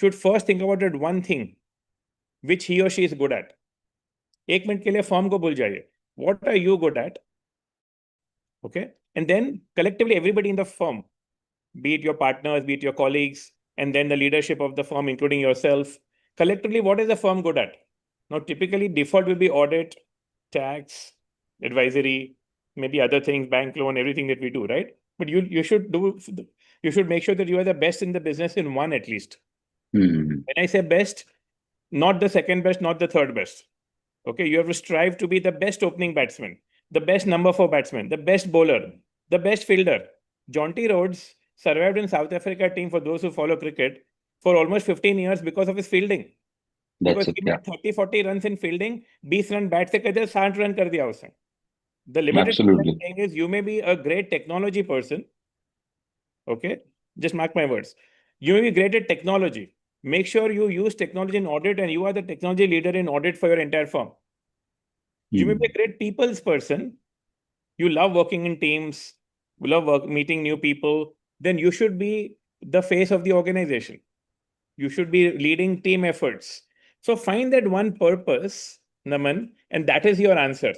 should first think about that one thing which he or she is good at. एक minute के लिए form को भूल जाइए. What are you good at? Okay. And then collectively, everybody in the firm, be it your partners, be it your colleagues, and then the leadership of the firm, including yourself, collectively, what is the firm good at? Now, typically, default will be audit, tax, advisory, maybe other things, bank loan, everything that we do, right? But you should make sure that you are the best in the business in one at least. When I say best, not the second best, not the third best. Okay, you have to strive to be the best opening batsman, the best number 4 batsman, the best bowler, the best fielder. Jonty Rhodes survived in South Africa team, for those who follow cricket, for almost 15 years because of his fielding. Because he made 30-40 runs in fielding, 20 run bat se kar diya, 60 run kar diya usne. The limited thing is, you may be a great technology person. Okay, just mark my words. You may be great at technology. Make sure you use technology in audit and you are the technology leader in audit for your entire firm. You may be a great people's person. You love working in teams. You love meeting new people. Then you should be the face of the organization. You should be leading team efforts. So find that one purpose, Naman, and that is your answer.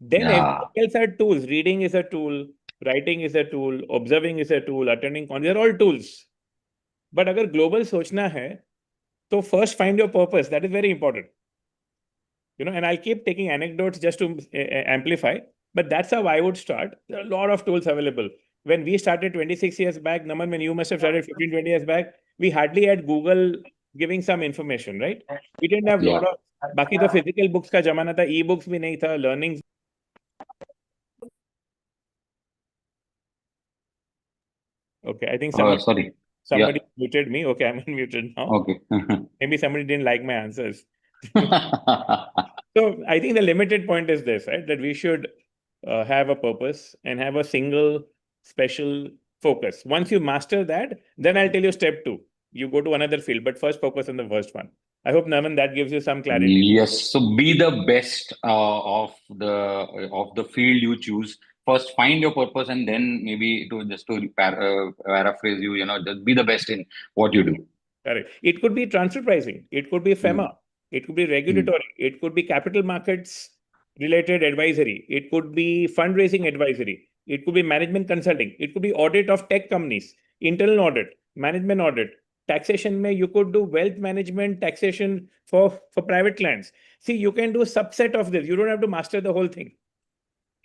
Then everything else are tools. Reading is a tool. Writing is a tool. Observing is a tool. Attending they're all tools. But अगर global सोचना है, तो first find your purpose. That is very important. And I'll keep taking anecdotes just to amplify. But that's how I would start. There are a lot of tools available. When we started 26 years back, Naman, when you must have started 15, 20 years back, we hardly had Google giving some information, right? We didn't have a lot of. बाकी तो physical books का जमाना था, e-books भी नहीं था, learnings. Okay, I think somebody muted me. Okay, I'm unmuted now. Okay. Maybe somebody didn't like my answers. So I think the limited point is this, right? That we should have a purpose and have a single special focus. Once you master that, then I'll tell you step 2. You go to another field, but first focus on the first one. I hope, Naman, that gives you some clarity. Yes. So be the best of the field you choose. First, find your purpose, and then maybe to paraphrase you, just be the best in what you do. Correct. It could be transfer pricing. It could be FEMA. It could be regulatory. It could be capital markets related advisory. It could be fundraising advisory. It could be management consulting. It could be audit of tech companies, internal audit, management audit. Taxation you could do wealth management, taxation for private clients. See, you can do a subset of this. You don't have to master the whole thing.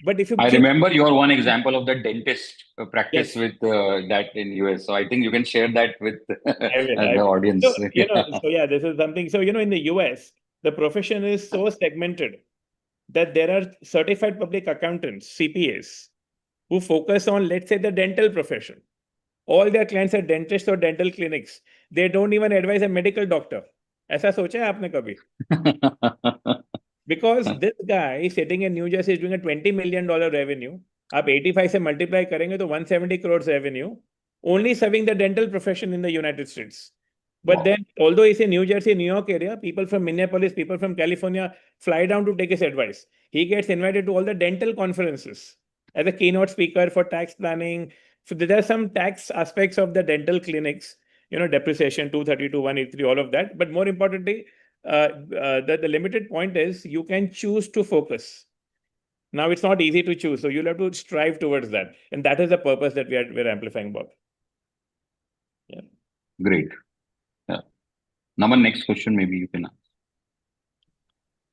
But if you remember your one example of the dentist practice with that in US. So I think you can share that with the audience. So, this is something. So, in the US, the profession is so segmented that there are certified public accountants, CPAs, who focus on, let's say, the dental profession. All their clients are dentists or dental clinics. They don't even advise a medical doctor. ऐसा सोचा है आपने कभी? Because this guy sitting in New Jersey is doing a $20 million revenue. आप 85 से multiply करेंगे तो 170 crores revenue, only serving the dental profession in the United States. But then, although he's in New Jersey, New York area, people from Minneapolis, people from California fly down to take his advice. He gets invited to all the dental conferences as a keynote speaker for tax planning. So there are some tax aspects of the dental clinics, depreciation, 232, 183, all of that. But more importantly, the limited point is you can choose to focus. Now it's not easy to choose, so you'll have to strive towards that, and that is the purpose that we're amplifying about. Yeah. Great. Yeah. Naman, next question maybe you can ask.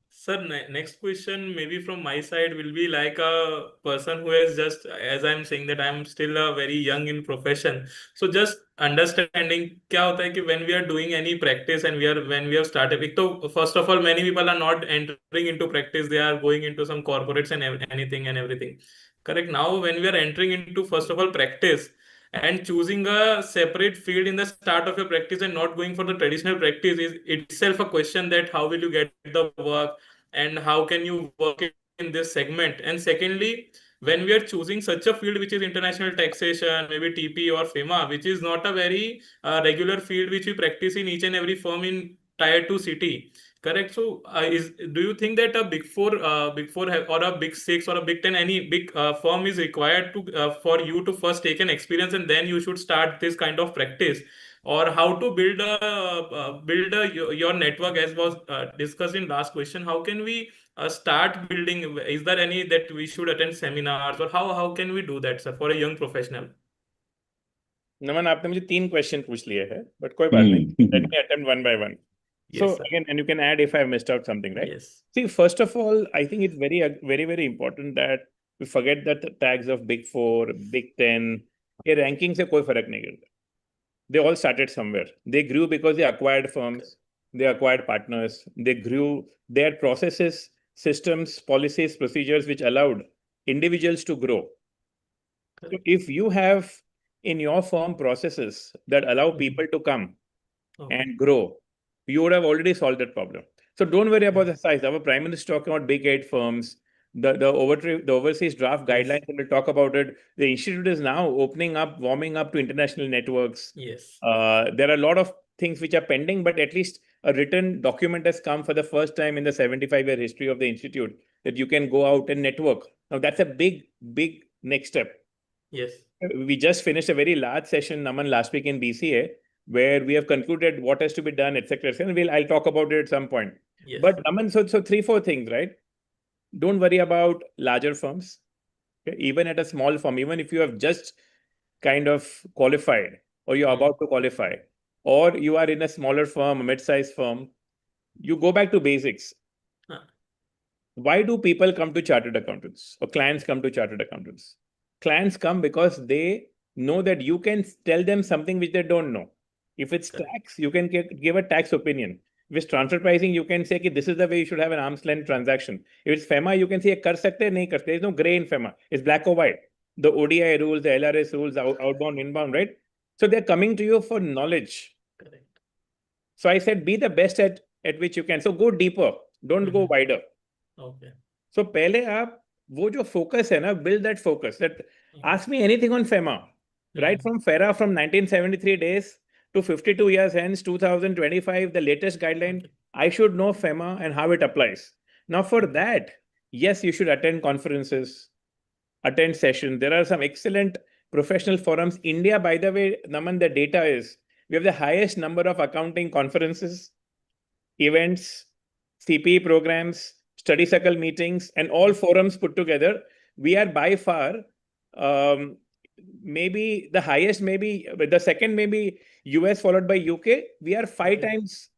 Sir, next question maybe from my side will be like a person who is just, as I'm saying that I'm still very young in profession. So just understanding क्या होता है कि when we are doing any practice and when we have started, so first of all, many people are not entering into practice. They are going into some corporates and anything and everything. Correct. Now, when we are entering into first of all practice, and choosing a separate field in the start of your practice and not going for the traditional practice is itself a question that how will you get the work and how can you work in this segment. And secondly, when we are choosing such a field which is international taxation, maybe TP or FEMA, which is not a very regular field which we practice in each and every firm in tier 2 city. Correct. So, do you think that a big four or a big 6 or a big 10, any big firm is required to for you to first take an experience and then you should start this kind of practice? or how to build your network, as was discussed in last question. How can we start building? Is there any that we should attend seminars, or how can we do that, sir, for a young professional? नमन, आपने मुझे 3 question पूछ लिए हैं, but कोई बात नहीं. Let me attempt one by one. So Yes, sir. again, and you can add if I missed out something, right? Yes. See, first of all, I think it's very, very, very important that we forget that the tags of Big Four, Big Ten, ये ranking से कोई फर्क नहीं करता. They all started somewhere. They grew because they acquired firms, they acquired partners, they grew. Their processes, systems, policies, procedures which allowed individuals to grow. So if you have in your firm processes that allow people to come and grow, you would have already solved that problem. So don't worry about the size. Our Prime Minister talking about big 8 firms, the overseas draft guidelines, and we'll talk about it. The institute is now opening up, warming up to international networks. Yes. There are a lot of things which are pending, but at least a written document has come for the first time in the 75-year history of the institute that you can go out and network. Now that's a big, big next step. Yes. We just finished a very large session, Naman, last week in BCA, where we have concluded what has to be done, etc. And I'll talk about it at some point. Yes. But Naman, so 3-4 things, right? Don't worry about larger firms. Okay? Even at a small firm, even if you have just kind of qualified, or you're about to qualify, or you are in a smaller firm, a mid-sized firm, you go back to basics. Why do people come to chartered accountants, or clients come to chartered accountants? Clients come because they know that you can tell them something which they don't know. If it's tax, you can give a tax opinion. If it's transfer pricing, you can say that this is the way you should have an arm's length transaction. If it's FEMA, you can say kar sakte, nahi kar sakte. There's no gray in FEMA. It's black or white. The ODI rules, the LRS rules, outbound, inbound, right? So they're coming to you for knowledge. Correct. So I said, be the best at which you can. So go deeper. Don't go wider. Okay. So पहले आप वो जो focus है ना, build that focus. That ask me anything on FEMA, right? From FERA from 1973 days to 52 years hence, 2025, the latest guideline. I should know FEMA and how it applies. Now for that, yes, you should attend conferences, attend sessions. There are some excellent professional forums. India, by the way, Naman, the data is we have the highest number of accounting conferences, events, CPE programs, study circle meetings, and all forums put together. We are by far maybe the highest, maybe the second, maybe US followed by UK. We are 5 times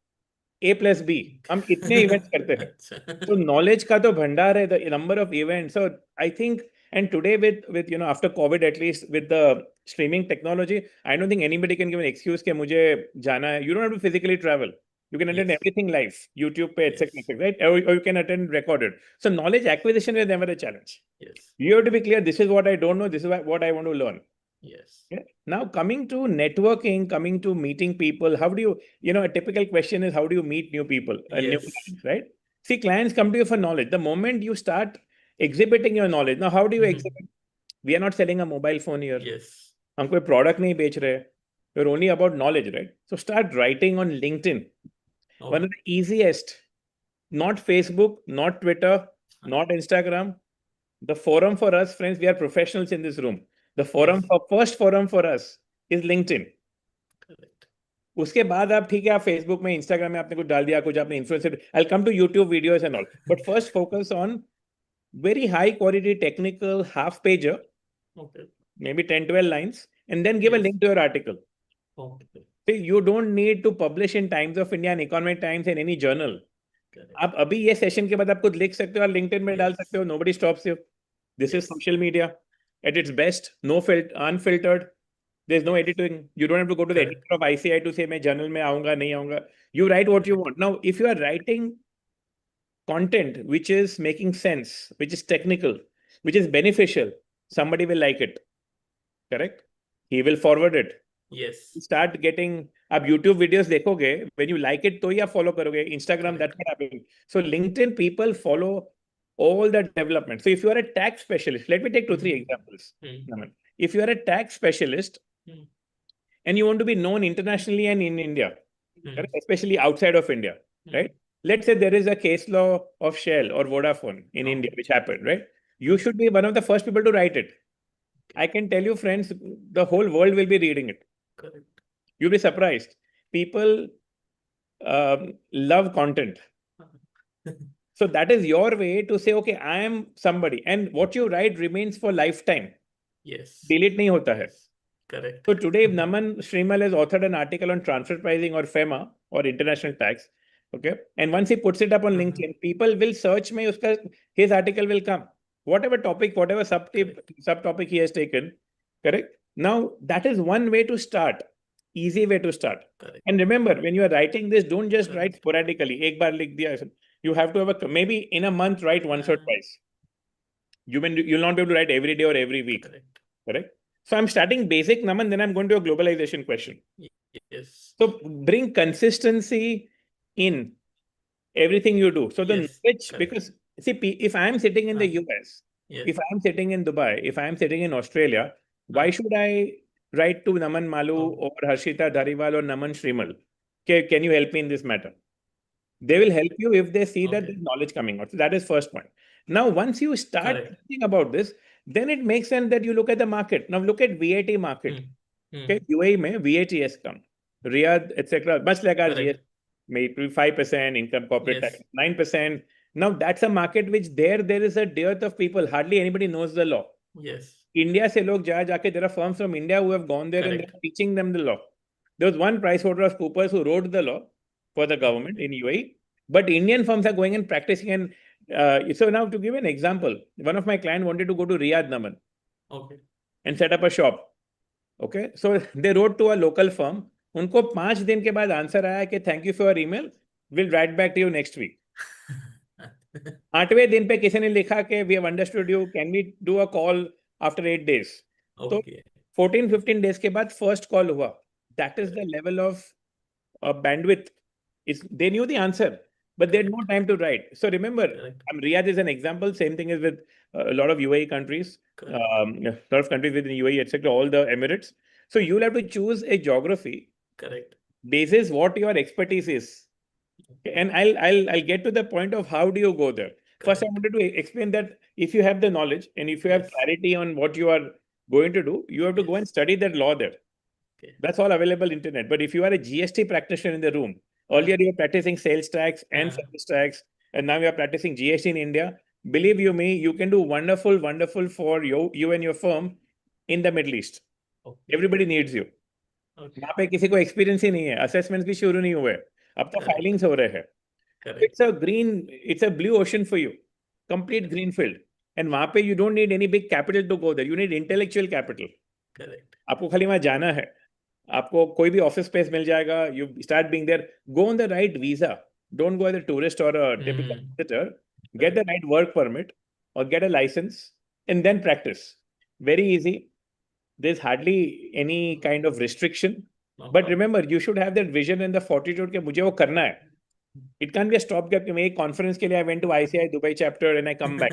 A plus B. हम इतने events करते हैं. So knowledge का तो भंडार है, the number of events. So I think, and today with after COVID, at least with the streaming technology, I don't think anybody can give an excuse कि मुझे जाना है. You don't have to physically travel. You can attend everything live, YouTube, etc., right? Or you can attend recorded. So knowledge acquisition is never a challenge. Yes. You have to be clear. This is what I don't know. This is what I want to learn. Yes. Okay? Now coming to networking, coming to meeting people, how do you, a typical question is how do you meet new people and new clients, right? See, clients come to you for knowledge. The moment you start exhibiting your knowledge, now how do you exhibit? We are not selling a mobile phone here. Yes. हम कोई product नहीं बेच रहे. We're only about knowledge, right? So start writing on LinkedIn. One of the easiest, not Facebook, not Twitter, not Instagram. The forum for us, friends, we are professionals in this room. The first forum for us is LinkedIn. Correct. उसके बाद आप ठीक है, आप Facebook में, Instagram में आपने कुछ डाल दिया, कुछ आपने influencer. I'll come to YouTube videos and all. But first focus on very high quality technical half pager, maybe 10-12 lines, and then give a link to your article. Okay. You don't need to publish in Times of India and Economic Times and any journal. आप अभी ये session के बाद आप खुद लिख सकते हो और LinkedIn में डाल सकते हो. Nobody stops you. This is social media at its best. No unfiltered. There's no editing. You don't have to go to the editor of ICI to say मैं journal में आऊँगा नहीं आऊँगा. You write what you want. Now, if you are writing content which is making sense, which is technical, which is beneficial, somebody will like it. Correct? He will forward it. Yes. Start getting आप YouTube videos देखोगे, when you like it तो ही आप follow करोगे. Instagram, that's what happening. So LinkedIn people follow all the development. So if you are a tax specialist, let me take 2-3 examples. If you are a tax specialist and you want to be known internationally and in India, especially outside of India, right? Let's say there is a case law of Shell or Vodafone in India, which happened, right? You should be one of the first people to write it. I can tell you, friends, the whole world will be reading it. Correct. You'll be surprised. People love content. So that is your way to say, okay, I am somebody. And what you write remains for lifetime. Yes. Delete nahi hota hai. Correct. So today, if Naman Shrimal has authored an article on transfer pricing or FEMA or international tax, okay, and once he puts it up on LinkedIn, people will search me, his article will come. Whatever topic, whatever subtopic he has taken, correct? Now, that is one way to start, easy way to start. Correct. And remember, when you are writing this, don't just Correct. write sporadically. Ek baar likh diya. You have to have maybe in a month, write once or twice. You'll not be able to write every day or every week. Correct? So I'm starting basic, Naman, then I'm going to a globalization question. Yes. So bring consistency in everything you do. So the knowledge, because see, if I'm sitting in the US, if I'm sitting in Dubai, if I'm sitting in Australia, why should I write to Naman Maloo or Harshita, Dhariwal or Naman Shrimal? Okay, can you help me in this matter? They will help you if they see that there's knowledge coming out. So that is first point. Now, once you start thinking about this, then it makes sense that you look at the market. Now look at VAT market. Okay, UAE mein VAT has come. Riyadh, etc. Much like our GST, maybe 5% income corporate tax, 9%. Now that's a market which there is a dearth of people. Hardly anybody knows the law. Yes. India se log jaake, there are firms from India who have gone there and they're teaching them the law. There was one PricewaterhouseCoopers who wrote the law for the government in UAE, but Indian firms are going and practicing. And so now to give an example, one of my clients wanted to go to Riyadh, Naman, and set up a shop. Okay, so they wrote to a local firm. उनको 5 दिन के बाद answer आया कि thank you for your email, will write back to you next week. 8वें दिन पे किसी ने लिखा कि we have understood you, can we do a call after 8 days. तो 14-15 days के बाद फर्स्ट कॉल हुआ. That is the level of bandwidth. They knew the answer, but they had no time to write. So remember, Riyadh is an example. Same thing is with a lot of UAE countries, a lot of countries within UAE, etc., all the Emirates. So you'll have to choose a geography. Correct. Basis what your expertise is. And I'll get to the point of how do you go there. First, I wanted to explain that if you have the knowledge and if you have clarity on what you are going to do, you have to go and study that law there. That's all available internet. But if you are a GST practitioner in the room, earlier you were practicing sales tax and service tax, and now you are practicing GST in India, believe you me, you can do wonderful for you and your firm in the Middle East. Everybody needs you. यहाँ पे किसी को experience ही नहीं है, assessments भी शुरू नहीं हुए, अब तो फाइलिंग्स हो रहे हैं. It's a blue ocean for you, complete green field. And वहाँ पे you don't need any big capital to go there. You need intellectual capital. Correct. आपको खाली वहाँ जाना है, आपको कोई भी ऑफिस स्पेस मिल जाएगा. You start being there. Go on the right visa. Don't go as a tourist or a typical visitor. Get the right work permit or get a license and then practice. Very easy. There's hardly any kind of restriction. But remember, you should have that vision and the fortitude कि मुझे वो करना है. It can't be a stopgap कि मैं एक conference के लिए I went to ICI Dubai chapter and I come back.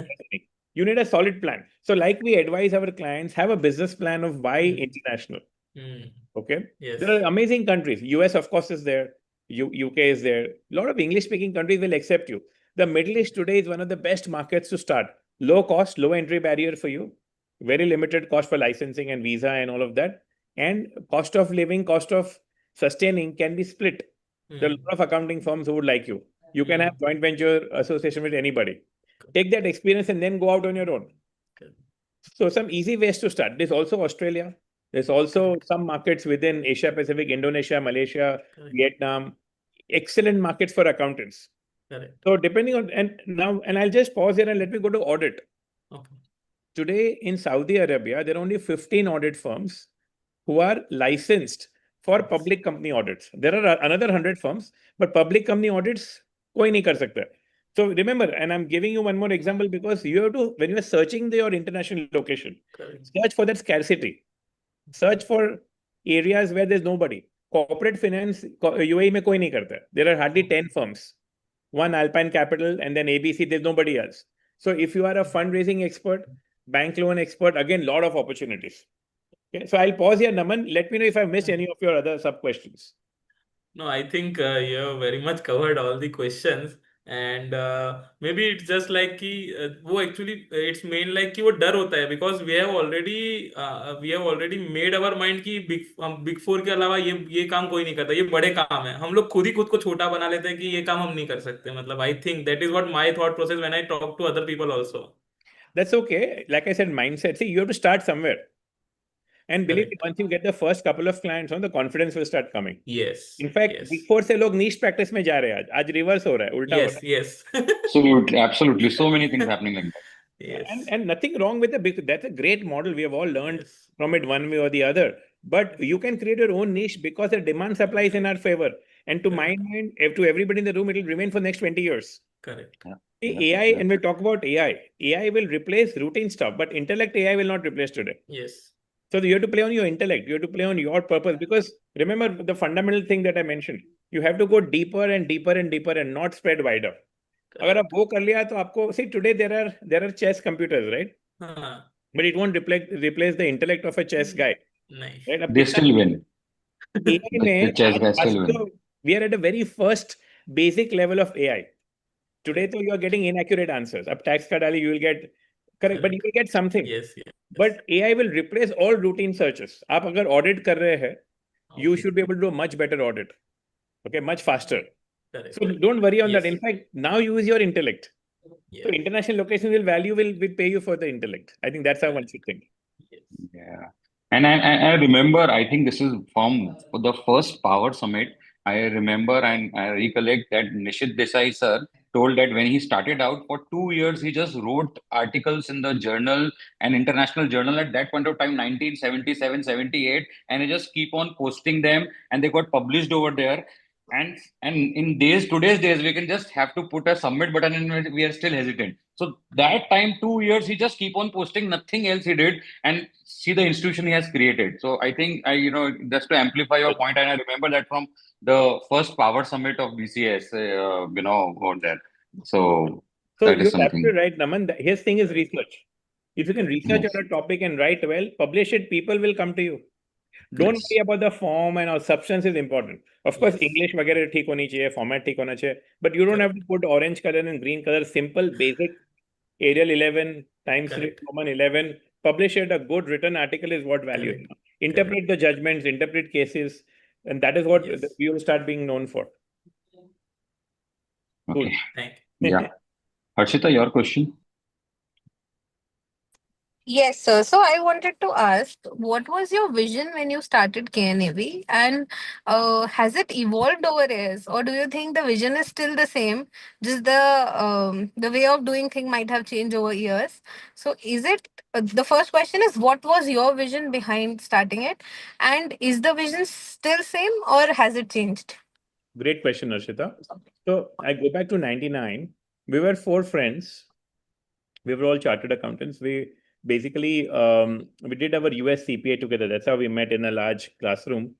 You need a solid plan. So like we advise our clients, have a business plan of why international. Okay? Yes. There are amazing countries. US, of course, is there. UK is there. A lot of English-speaking countries will accept you. The Middle East today is one of the best markets to start. Low cost, low entry barrier for you. Very limited cost for licensing and visa and all of that. And cost of living, cost of sustaining can be split. There are a lot of accounting firms who would like you. You can have joint venture association with anybody. Take that experience and then go out on your own. So some easy ways to start. There's also Australia. There's also some markets within Asia Pacific, Indonesia, Malaysia, Vietnam. Excellent markets for accountants. So depending on, and I'll just pause here and let me go to audit. Today in Saudi Arabia, there are only 15 audit firms who are licensed for public company audits. There are another 100 firms, but public company audits, koi nahi kar sakta. So remember, and I'm giving you one more example because you have to, when you are searching your international location, search for that scarcity. Search for areas where there's nobody. Corporate finance, UAE mein koi nahi karta. There are hardly 10 firms. One Alpine Capital and then ABC, there's nobody else. So if you are a fundraising expert, bank loan expert, again, lot of opportunities. Okay, so I'll pause here, Naman. Let me know if I missed any of your other sub questions. No, I think you have very much covered all the questions. And maybe it's just like कि वो actually it's main like कि वो डर होता है because we have already made our mind कि big four के अलावा ये काम कोई नहीं करता, ये बड़े काम है, हम लोग खुद ही खुद को छोटा बना लेते हैं कि ये काम हम नहीं कर सकते. मतलब I think that is what my thought process when I talk to other people also. That's okay. Like I said, mindset. See, you have to start somewhere. And believe me, Correct. once you get the first couple of clients on, the confidence will start coming. Yes. In fact, Yes. Big Four से लोग niche practice में जा रहे हैं आज reverse हो रहा है, उल्टा हो Yes. रहा है. Yes. Absolutely. So many things happening like that. Yes. And nothing wrong with the big. That's a great model. We have all learned Yes. from it one way or the other. But you can create your own niche because the demand supply is in our favor. And to my Correct. mind, to everybody in the room, it will remain for next 20 years. Correct. Yeah. See, AI, and we'll talk about AI. AI will replace routine stuff, but intellect AI will not replace today. Yes. So you have to play on your intellect. You have to play on your purpose. Because remember the fundamental thing that I mentioned. You have to go deeper and deeper and deeper and not spread wider. अगर आप Correct. वो कर लिया तो आपको see today there are chess computers, right? हाँ. But it won't replace the intellect of a chess guy, नहीं. right? अब They कितना still win. AI The में chess guys आज still तो win. we are at the very first basic level of AI. Today, तो you are getting inaccurate answers. अब tax का डाली, you will get correct, but you will get something. Yes. Yes. But AI will replace all routine searches. आप अगर audit कर रहे हैं, you Okay. should be able to do a much better audit. Okay, much faster. Correct. So don't worry on that. Yes. In fact, now use your intellect. So Yeah. international location will pay you for the intellect. I think that's how one should think. Yes. Yeah. And I remember, I think this is from the first Power Summit. I remember and I recollect that Nishit Desai sir told that when he started out for 2 years, he just wrote articles in the journal, an international journal at that point of time, 1977, 78, and he just keep on posting them and they got published over there. And in today's days, we can just have to put a submit button and we are still hesitant. So that time, 2 years, he just keep on posting, nothing else he did, and see the institution he has created. So I think just to amplify your point, and I remember that from the first Power Summit of BCS, over there. So So that is you're something. absolutely right, Naman. His thing is research. If you can research Yes. on a topic and write well, publish it, people will come to you. Don't Yes. worry about the form and all. Substance is important. Of course, Yes. English वगैरह ठीक होनी चाहिए, format ठीक होना चाहिए. But you don't have to put orange color and green color. Simple, basic, Arial 11, Times New Correct. Roman 11. Publish it. A good written article is what value. Correct. Interpret the judgments, interpret cases, and that is what Yes. we will start being known for. Cool. Okay. Thank you. Yeah. Harshita, your question? Yes, sir. So I wanted to ask, what was your vision when you started KNAV, and has it evolved over years, or do you think the vision is still the same? Just the way of doing thing might have changed over years. So is it the first question is what was your vision behind starting it, and is the vision still same or has it changed? Great question, Harshita. So I go back to 99. We were 4 friends. We were all chartered accountants. We basically we did our US CPA together. That's how we met in a large classroom.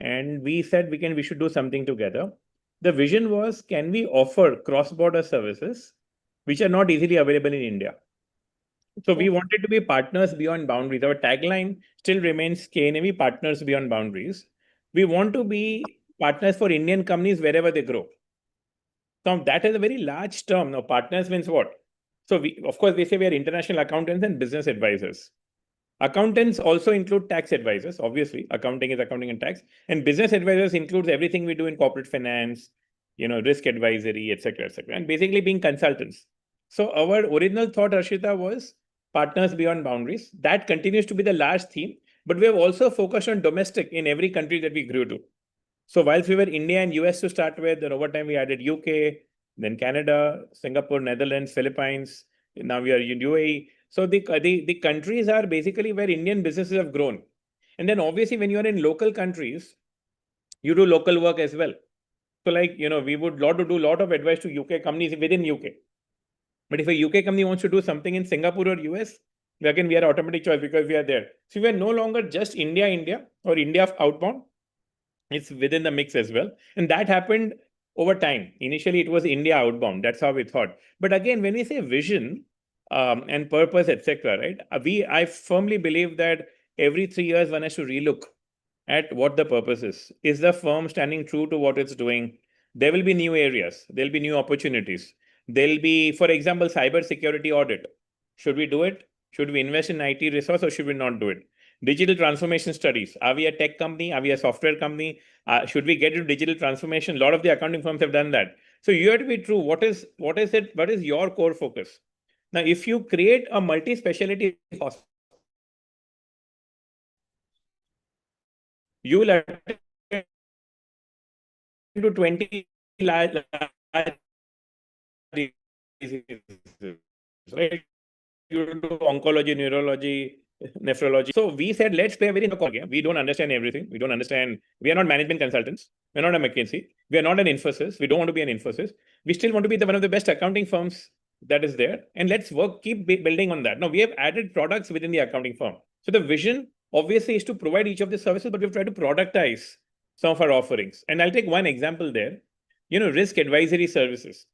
And we said we should do something together. The vision was, can we offer cross-border services which are not easily available in India? So we wanted to be partners beyond boundaries. Our tagline still remains KNAV, partners beyond boundaries. We want to be partners for Indian companies wherever they grow. Now that is a very large term. Now partners means what? So we, of course, they say we are international accountants and business advisors. Accountants also include tax advisors. Obviously, accounting is accounting and tax, and business advisors includes everything we do in corporate finance, risk advisory, etc., etc., and basically being consultants. So our original thought, Harshita, was partners beyond boundaries. That continues to be the last theme, but we have also focused on domestic in every country that we grew to. So whilst we were India and US to start with, then over time we added UK, then Canada, Singapore, Netherlands, Philippines. Now we are in UAE. So the countries are basically where Indian businesses have grown. And then obviously when you are in local countries, you do local work as well. So we would do a lot of advice to UK companies within UK. But if a UK company wants to do something in Singapore or US, again, we are automatic choice because we are there. So we are no longer just India or India outbound. It's within the mix as well. And that happened over time. Initially, it was India outbound. That's how we thought. But again, when we say vision and purpose, etc., right? I firmly believe that every 3 years, one has to relook at what the purpose is. Is the firm standing true to what it's doing? there will be new areas, there'll be new opportunities. There'll be, for example, cyber security audit. Should we do it? Should we invest in IT resource or should we not do it? Digital transformation studies. Are we a tech company? Are we a software company? Should we get into digital transformation? A lot of the accounting firms have done that. So you have to be true. What is your core focus? Now, if you create a multi-specialty hospital, you will attend to 20 large diseases, right? You do oncology, neurology, nephrology. So we said, let's play a very game. We don't understand everything. We don't understand. We are not management consultants. We're not a McKinsey. We are not an Infosys. We don't want to be an Infosys. We still want to be one of the best accounting firms that is there. And let's keep building on that. Now, we have added products within the accounting firm. So the vision obviously is to provide each of the services, but we've tried to productize some of our offerings. And I'll take one example there. Risk advisory services.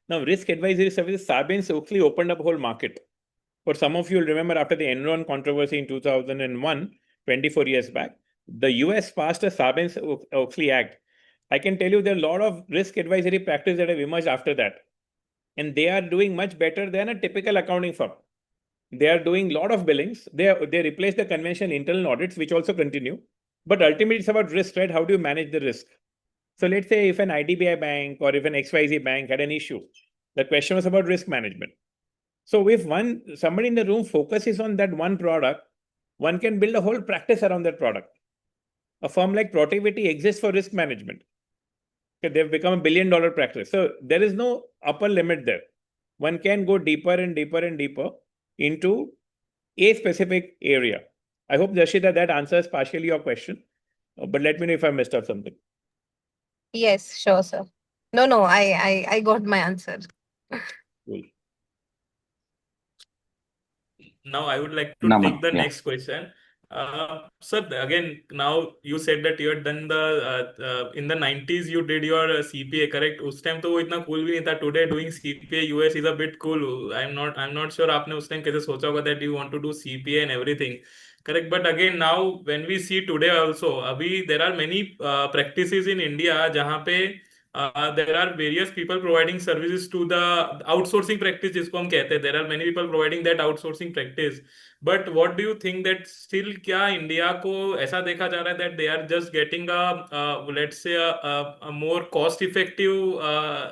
Now, risk advisory services, Sarbanes-Oxley opened up a whole market. For some of you will remember, after the Enron controversy in 2001, 24 years back, the US passed a Sarbanes-Oxley Act. I can tell you there are a lot of risk advisory practices that have emerged after that. And they are doing much better than a typical accounting firm. They are doing a lot of billings. They replace the conventional internal audits, which also continue. But ultimately, it's about risk, right? How do you manage the risk? So let's say if an IDBI bank or if an XYZ bank had an issue, the question was about risk management. So if somebody in the room focuses on that one product, one can build a whole practice around that product. A firm like Protiviti exists for risk management. Okay, they've become $1 billion practice. So there is no upper limit there. One can go deeper and deeper and deeper into a specific area. I hope, Harshita, that answers partially your question. But let me know if I messed up something. Yes, sure, sir. No, I got my answer. Cool. Now I would like to Naman, take the yeah. next question. Sir, again, now you said that you had done the in the 90s you did your CPA, correct? उस time तो वो इतना cool भी नहीं था. Today doing CPA US is a bit cool. I'm not sure आपने उस time कैसे सोचा होगा that you want to do CPA and everything, correct? But again, now when we see today also, अभी there are many practices in India जहाँ पे there are various people providing services to the outsourcing practice जिसको हम कहते हैं. There are many people providing that outsourcing practice. But what do you think that still क्या India को ऐसा देखा जा रहा है that they are just getting let's say a more cost effective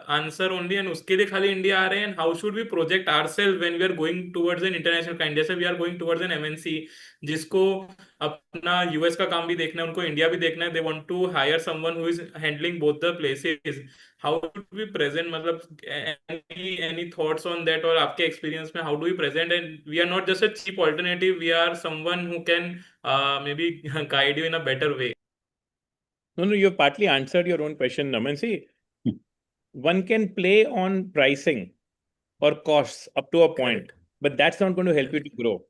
answer only and उसके लिए खाली इंडिया आ रहे हैं? And how should we project ourselves when we are going towards an international kind? जैसे we are going towards an MNC जिसको अपना US का काम भी देखना है, उनको इंडिया भी देखना है. They want to hire someone who is handling both the places. How should we present? मतलब any thoughts on that or आपके experience में how do we present? And we are not just a cheap alternative. We are someone who can maybe guide you in a better way. No, you've partly answered your own question, Naman. See, one can play on pricing or costs up to a point, but that's not going to help you to grow.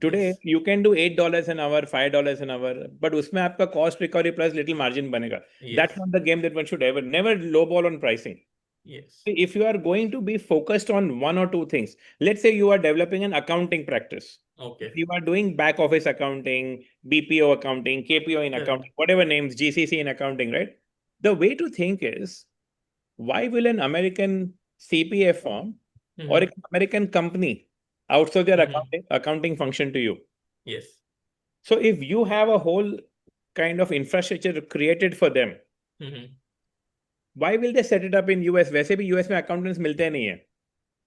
Today, you can do $8 an hour, $5 an hour, but उसमें आपका cost recovery plus little margin बनेगा. That's not the game that one should never lowball on pricing. Yes. If you are going to be focused on one or two things, let's say you are developing an accounting practice. Okay. You are doing back office accounting, BPO accounting, KPO in accounting, whatever names, GCC in accounting, right? The way to think is, why will an American CPA firm or an American company outsource their accounting function to you? Yes. So if you have a whole kind of infrastructure created for them, why will they set it up in US? वैसे भी US में accountants मिलते नहीं हैं.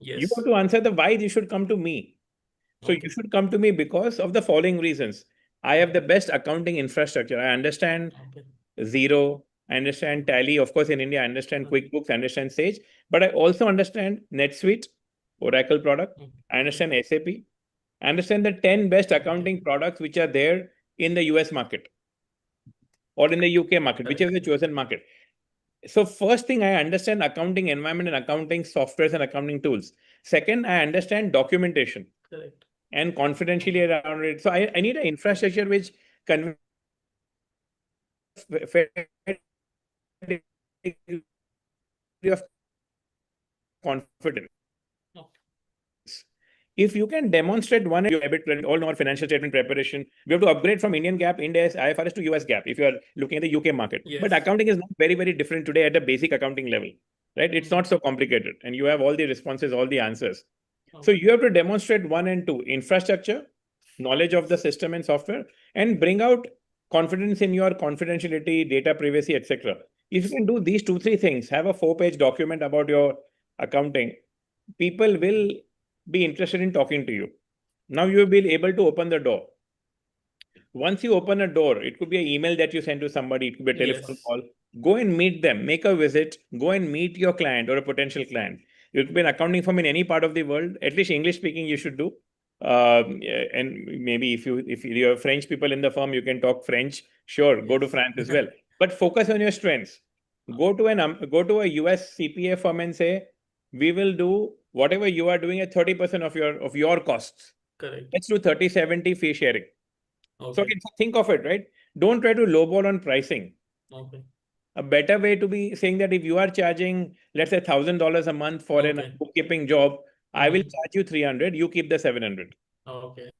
Yes. You have to answer the why you should come to me. So you should come to me because of the following reasons. I have the best accounting infrastructure. I understand Zero. I understand Tally. Of course, in India, I understand QuickBooks, I understand Sage. But I also understand NetSuite, Oracle product. I understand SAP. I understand the 10 best accounting products which are there in the US market or in the UK market, whichever the chosen market. So first thing, I understand accounting environment and accounting softwares and accounting tools. Second, I understand documentation. Correct. And confidentially around it. So I need an infrastructure which conveys of confidence. If you can demonstrate one, your EBIT, all our financial statement preparation, we have to upgrade from Indian GAAP, Ind AS, IFRS to US GAAP if you are looking at the UK market. Yes. But accounting is not very, very different today at the basic accounting level, right? It's not so complicated, and you have all the responses, all the answers. So you have to demonstrate 1 and 2, infrastructure, knowledge of the system and software, and bring out confidence in your confidentiality, data privacy, etc. If you can do these 2-3 things, have a 4-page document about your accounting, people will be interested in talking to you. Now you will be able to open the door. Once you open a door, it could be an email that you send to somebody, it could be a telephone call. Go and meet them, make a visit, go and meet your client or a potential client. You could be an accounting firm in any part of the world, at least English speaking you should do. And maybe if you have French people in the firm, you can talk French. Sure, go to France as well. But focus on your strengths. Go to a US CPA firm and say, we will do whatever you are doing at 30% of your costs. Correct. Let's do 30-70 fee sharing. Okay. So think of it, right? Don't try to lowball on pricing. Okay. A better way to be saying that if you are charging, let's say $1,000 a month for a bookkeeping job, I will charge you 300, you keep the 700. Okay.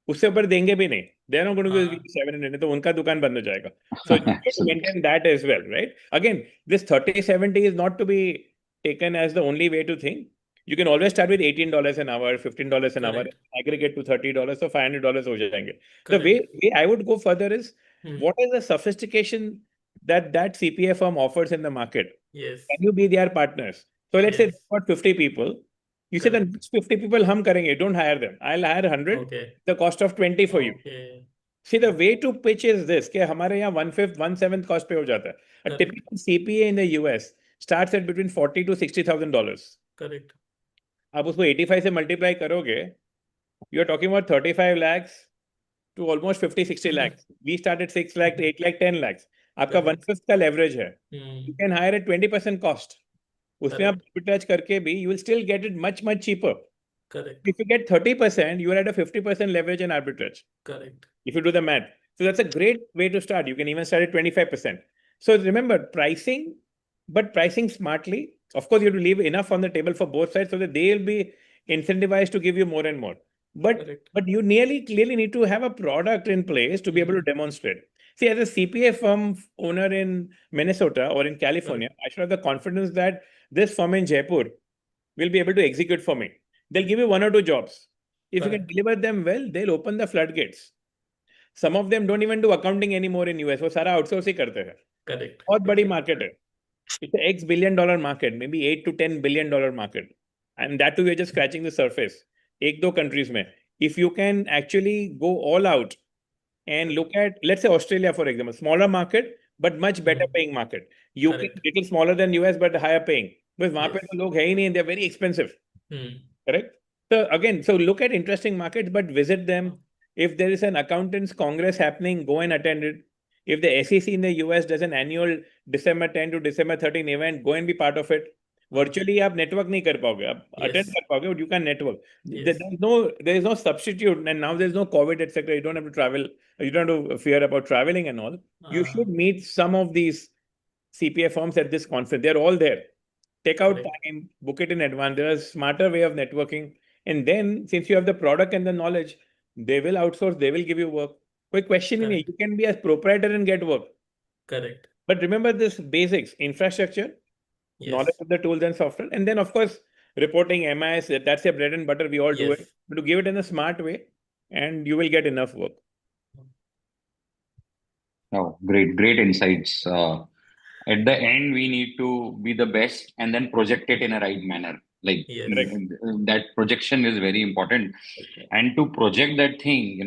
उससे ऊपर देंगे भी नहीं. They're not going to give you 700, तो उनका दुकान बंद हो जाएगा. So you have to maintain that as well, right? Again, this 30-70 is not to be taken as the only way to think. You can always start with $18 an hour, $15 an hour, aggregate to $30, so $500 हो जाएंगे. The way I would go further is, what is the sophistication that CPA firm offers in the market? Yes. Can you be their partners? So let's say they've got 50 people. You say the next 50 people hum karenge, don't hire them. I'll hire 100, the cost of 20 for you. See, the way to pitch is this, कि हमारे यहाँ 1/5, 1/7 cost पे हो जाता है. A typical CPA in the US starts at between $40,000 to $60,000. Correct. आप उसको 85 से multiply करोगे, you are talking about 35 lakhs to almost 50-60 lakhs. We started 6 lakh to 8 lakh, 10 lakhs. आपका 1/5 का leverage है. You can hire at 20% cost. उसमें आप arbitrage करके भी, you will still get it much cheaper. Correct. If you get 30%, you are at a 50% leverage in arbitrage. Correct. If you do the math. So that's a great way to start. You can even start at 25%. So remember, pricing, but pricing smartly. Of course, you have to leave enough on the table for both sides so that they will be incentivized to give you more and more. But you clearly need to have a product in place to be able to demonstrate. See, as a CPA firm owner in Minnesota or in California, I should have the confidence that this firm in Jaipur will be able to execute for me. They'll give you 1 or 2 jobs. If you can deliver them well, they'll open the floodgates. Some of them don't even do accounting anymore in US. वो सारा outsource ही करते हैं. Correct. बहुत बड़ी market है. It's an $X billion market, maybe $8 to $10 billion market. And that too, we're just scratching the surface. 1-2 countries में. If you can actually go all out and look at, let's say Australia, for example, smaller market, but much better paying market. UK, little smaller than US, but higher paying. Because वहाँ पे तो लोग है ही नहीं, they're very expensive. Correct? So again, look at interesting markets, but visit them. If there is an accountants congress happening, go and attend it. If the SEC in the US does an annual December 10 to December 13 event, go and be part of it. Virtually, आप network नहीं कर पाओगे, आप attend कर पाओगे, but you can network. There is no substitute, and now there is no COVID, etc. You don't have to travel. You don't have to fear about traveling and all. You should meet some of these CPA firms at this conference. They're all there. Take out time, book it in advance. There's a smarter way of networking. And then, since you have the product and the knowledge, they will outsource, they will give you work. Quick question, you can be a proprietor and get work. Correct. But remember this basics, infrastructure, knowledge of the tools and software. And then, of course, reporting, MIS, that's your bread and butter. We all do it. But to give it in a smart way, and you will get enough work. Oh, great insights. At the end, we need to be the best and then project it in a right manner. Like that projection is very important. And to project that thing,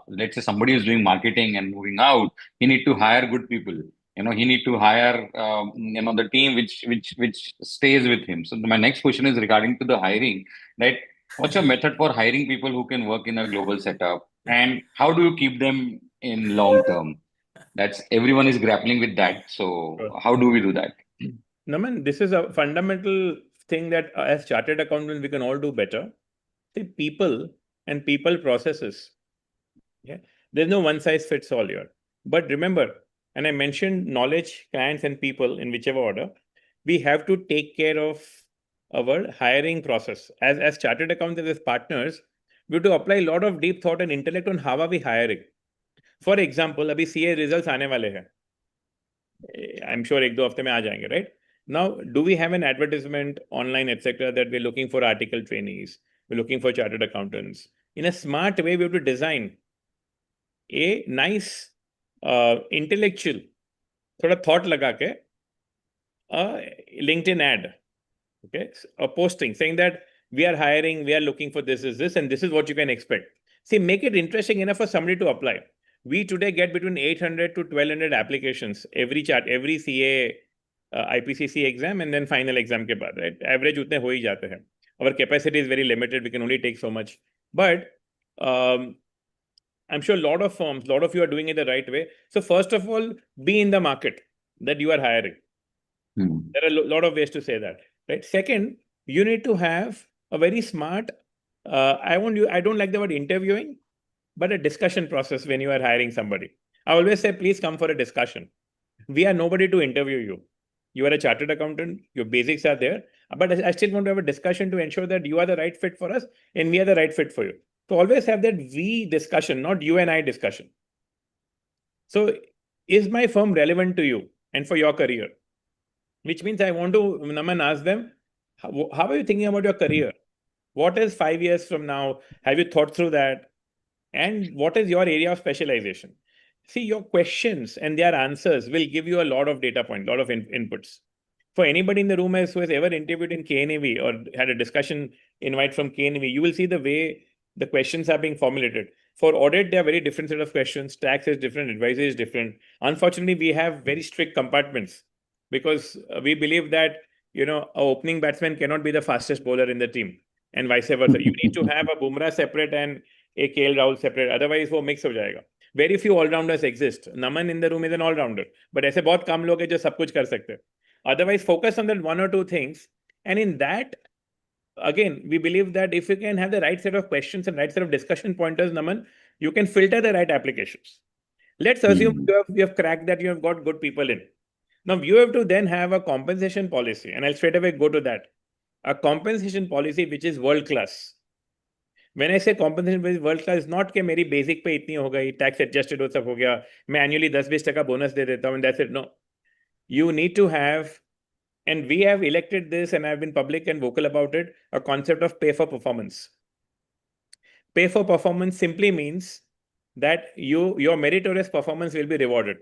let's say somebody is doing marketing and moving out, he need to hire good people. He need to hire, the team which stays with him. So my next question is regarding to the hiring. That what's your method for hiring people who can work in a global setup, and how do you keep them in long term? That's everyone is grappling with that. So how do we do that? Naman, this is a fundamental thing that as chartered accountants, we can all do better. See, people and people processes. Yeah, there's no one size fits all here. But remember, and I mentioned knowledge, clients, and people in whichever order, we have to take care of our hiring process. As chartered accountants, as partners, we have to apply a lot of deep thought and intellect on how are we hiring. For example, अभी CA results आने वाले हैं. I'm sure 1-2 हफ्ते में आ जाएंगे, right? Now, do we have an advertisement online, etc., that we're looking for article trainees, we're looking for chartered accountants? In a smart way, we have to design a nice, intellectual, थोड़ा thought लगा के, a LinkedIn ad, okay, a posting saying that we are hiring, we are looking for this, and this is what you can expect. See, make it interesting enough for somebody to apply. We today get between 800 to 1200 applications every CA, IPCC exam and then final exam के बाद, right? Average उतने हो ही जाते हैं. Our capacity is very limited. We can only take so much. But I'm sure a lot of firms, a lot of you are doing it the right way. So first of all, be in the market that you are hiring. There are a lot of ways to say that, right? Second, you need to have a very smart, I don't like the word interviewing, but a discussion process when you are hiring somebody. I always say, please come for a discussion. We are nobody to interview you. You are a chartered accountant, your basics are there, but I still want to have a discussion to ensure that you are the right fit for us and we are the right fit for you. So always have that we discussion, not you and I discussion. So is my firm relevant to you and for your career? Which means I want to, Naman, ask them, how are you thinking about your career? What is 5 years from now? Have you thought through that? And what is your area of specialization? See, your questions and their answers will give you a lot of data points, a lot of inputs. For anybody in the room who has ever interviewed in KNAV or had a discussion invite from KNAV, you will see the way the questions are being formulated. For audit, there are very different set of questions. Tax is different, advisory is different. Unfortunately, we have very strict compartments because we believe that, an opening batsman cannot be the fastest bowler in the team and vice versa. You need to have a Bumrah separate and a KL Rahul separate. Otherwise, वो mix हो जाएगा. Very few all-rounders exist. Naman in the room is an all-rounder. But ऐसे बहुत कम लोग हैं जो सब कुछ कर सकते हैं. Otherwise, focus on that one or two things. And in that, again, we believe that if you can have the right set of questions and right set of discussion pointers, Naman, you can filter the right applications. Let's assume you have cracked that, you have got good people in. Now, you have to then have a compensation policy. And I'll straight away go to that. A compensation policy which is world-class. When I say compensation policy world-class, is not कि मेरी basic पे इतनी हो गई, tax adjusted हो सब हो गया, मैं annually 10-20% bonus दे देता हूँ, and that's it. No. You need to have, and we have elected this, and I've been public and vocal about it, a concept of pay for performance. Pay for performance simply means that your meritorious performance will be rewarded.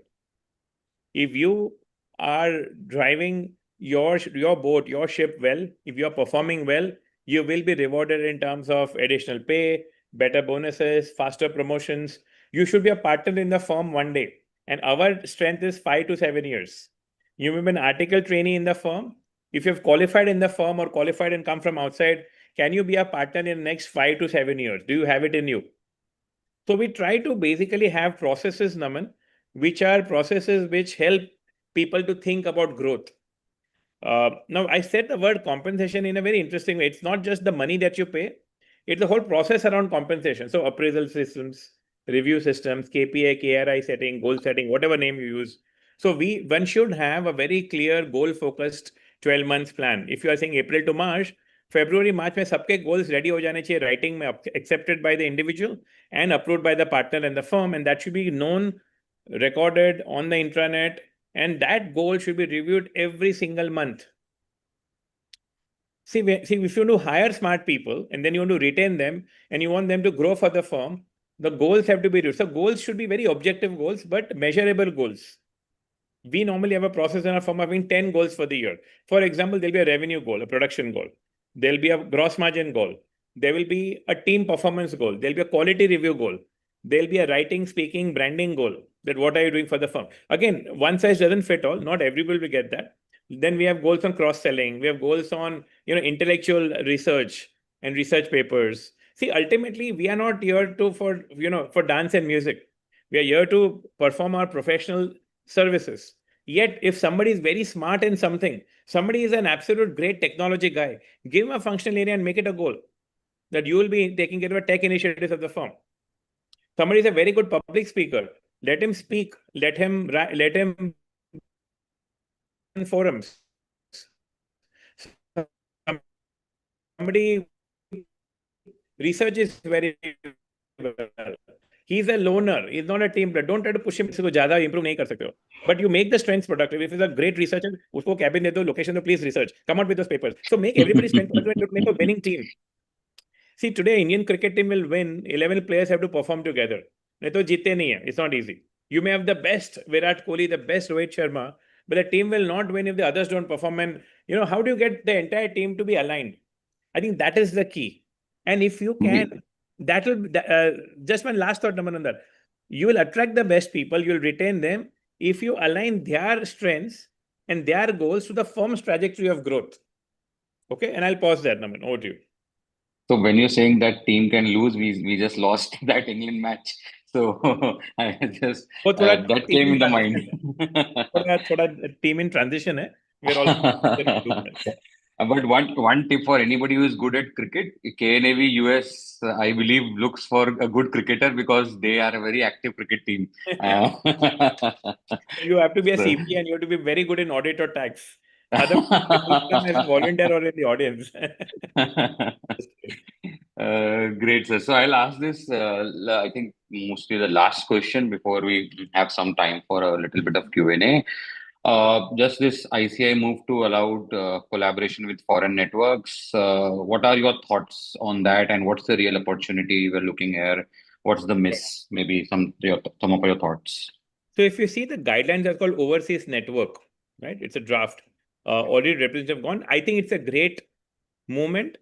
If you are driving your boat, your ship well, if you are performing well, you will be rewarded in terms of additional pay, better bonuses, faster promotions. You should be a partner in the firm one day. And our strength is 5 to 7 years. You may be an article trainee in the firm. If you've qualified in the firm or qualified and come from outside, can you be a partner in the next 5 to 7 years? Do you have it in you? So we try to basically have processes, Naman, which are processes which help people to think about growth. Now, I said the word compensation in a very interesting way. It's not just the money that you pay. It's the whole process around compensation. So appraisal systems, review systems, KPI, KRI setting, goal setting, whatever name you use. So one should have a very clear goal-focused 12 months plan. If you are saying April to March, February, March में सबके goals ready हो जाने चाहिए, writing में accepted by the individual and approved by the partner and the firm, and that should be known, recorded on the intranet, and that goal should be reviewed every single month. See, if you want to hire smart people and then you want to retain them and you want them to grow for the firm, the goals have to be reviewed. So goals should be very objective goals, but measurable goals. We normally have a process in our firm having 10 goals for the year. For example, there'll be a revenue goal, a production goal. There'll be a gross margin goal. There will be a team performance goal. There'll be a quality review goal. There'll be a writing, speaking, branding goal. That what are you doing for the firm? Again, one size doesn't fit all. Not everybody will get that. Then we have goals on cross-selling. We have goals on intellectual research and research papers. See, ultimately, we are not here for dance and music. We are here to perform our professional services. Yet, if somebody is very smart in something, somebody is an absolute great technology guy, give him a functional area and make it a goal that you will be taking care of the tech initiatives of the firm. Somebody is a very good public speaker. Let him speak. Let him forums. somebody researches very well. He's a loner. He's not a team player. Don't try to push him. इसको ज़्यादा improve नहीं कर सकते हो. But you make the strengths productive. If he's a great researcher, उसको cabin दे दो, location दो, please research. Come out with those papers. So make everybody's strength productive and make a winning team. See, today Indian cricket team will win. 11 players have to perform together. नहीं तो जीतते नहीं है. It's not easy. You may have the best Virat Kohli, the best Rohit Sharma, but the team will not win if the others don't perform. And how do you get the entire team to be aligned? I think that is the key. And if you can, that will just one last thought, Naman, on that. You will attract the best people. You will retain them if you align their strengths and their goals to the firm's trajectory of growth. Okay, and I'll pause there, Naman. Over to you. So when you're saying that team can lose, we just lost that England match. So I just that came in the mind. थोड़ा team in transition है. We're all. But one tip for anybody who is good at cricket, KNAV US, I believe, looks for a good cricketer because they are a very active cricket team. You have to be a CPA and you have to be very good in audit or tax. Otherwise, as a volunteer or in the audience. Great, sir. So I'll ask this, I think, mostly the last question before we have some time for a little bit of Q&A. Just this ICI move to allow collaboration with foreign networks. What are your thoughts on that, and what's the real opportunity we're looking here? What's the miss? Maybe some of your thoughts. So if you see the guidelines are called Overseas Network, right? It's a draft. Already representatives have gone. I think it's a great movement,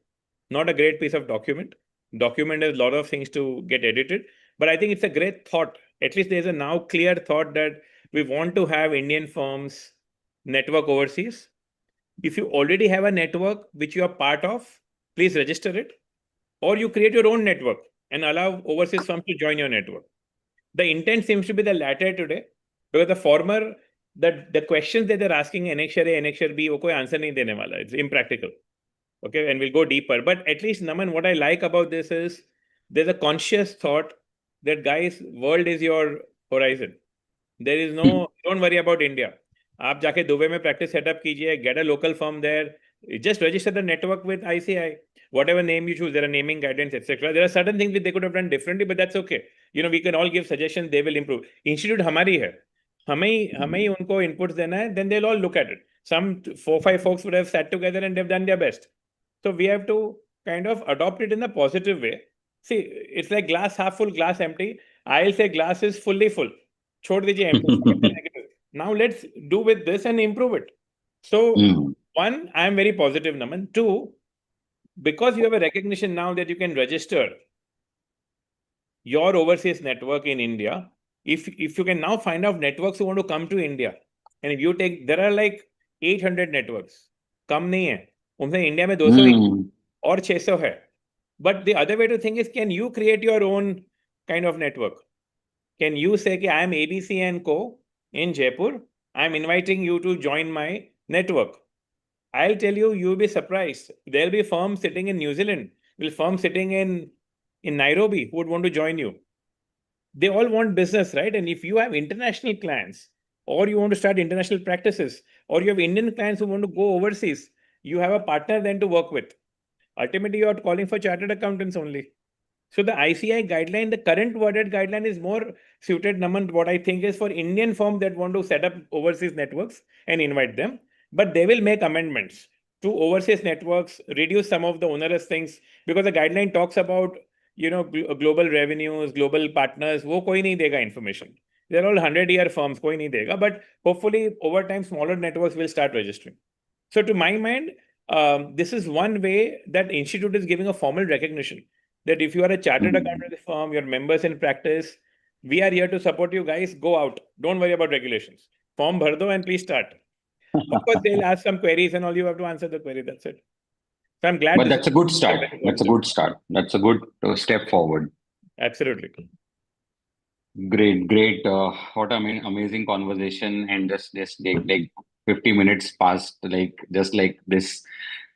not a great piece of document. Document has a lot of things to get edited, but I think it's a great thought. At least there's a now clear thought that we want to have Indian firms network overseas. If you already have a network which you are part of, please register it, or you create your own network and allow overseas firms to join your network. The intent seems to be the latter today, because the former, the questions that they're asking, annexure A, annexure B, wo koi answer nahi dene wala. It's impractical. Okay, and we'll go deeper. But at least, Naman, what I like about this is there's a conscious thought that, guys, world is your horizon. There is no, don't worry about India. आप जाके Dubai में practice setup कीजिए, get a local firm there, just register the network with ICI, whatever name you choose. There are naming guidelines, etc. There are certain things that they could have done differently, but that's okay. We can all give suggestions, they will improve. Institute हमारी है, हमें ही उनको inputs देना है, then they'll all look at it. Some 4-5 folks would have sat together and they've done their best. So we have to kind of adopt it in a positive way. See, it's like glass half full, glass empty. I'll say glass is fully full. छोड़ दीजिए empty. Now let's do with this and improve it. So one, I am very positive, Naman. Two, because you have a recognition now that you can register your overseas network in India, if you can now find out networks who want to come to India, and if you take, there are like 800 networks. कम नहीं है. उनसे India में 200 और 600 है. But the other way to think is, can you create your own kind of network? Can you say, I am ABC and Co. in Jaipur, I am inviting you to join my network. I'll tell you, you'll be surprised. There'll be firms sitting in New Zealand, will firms sitting in Nairobi who would want to join you. They all want business, right? And if you have international clients, or you want to start international practices, or you have Indian clients who want to go overseas, you have a partner then to work with. Ultimately, you are calling for chartered accountants only. So the ICI guideline, the current worded guideline, is more suited, Naman, what I think is for Indian firms that want to set up overseas networks and invite them. But they will make amendments to overseas networks, reduce some of the onerous things, because the guideline talks about, global revenues, global partners. वो कोई नहीं देगा information. They're all 100-year firms, कोई नहीं देगा. But hopefully, over time, smaller networks will start registering. So to my mind, this is one way that institute is giving a formal recognition that if you are a chartered accountant firm, your members in practice, we are here to support you guys. Go out. Don't worry about regulations. Form bhar do and please start. Of course, they'll ask some queries and all you have to answer the query. That's it. So I'm glad. But that's a good start. That's a good start. That's a good step forward. Absolutely. Great. What amazing conversation, and just like 50 minutes passed just like this.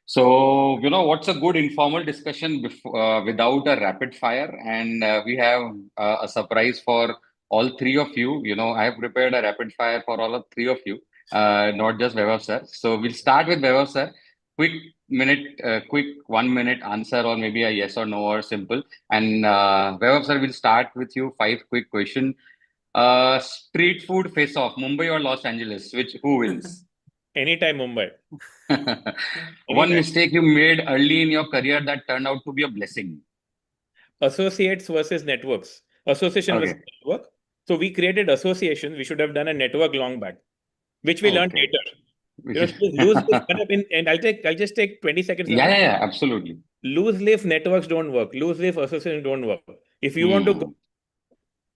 So, what's a good informal discussion without a rapid fire? And we have a surprise for all three of you. I have prepared a rapid fire for all of three of you, not just Vaibhav sir. So we'll start with Vaibhav sir. Quick quick 1 minute answer, or maybe a yes or no or simple. And Vaibhav sir, will start with you. 5 quick question. Street food face off, Mumbai or Los Angeles? Who wins? Anytime Mumbai. One Anytime. mistake you made early in your career that turned out to be a blessing. Associates versus networks. Association Okay. versus network. So we created associations. We should have done a network long back, which we learned Okay. later. Loose leaf, and I'll just take 20 seconds. Yeah, absolutely. Loose leaf networks don't work. Loose leaf associations don't work. If you want to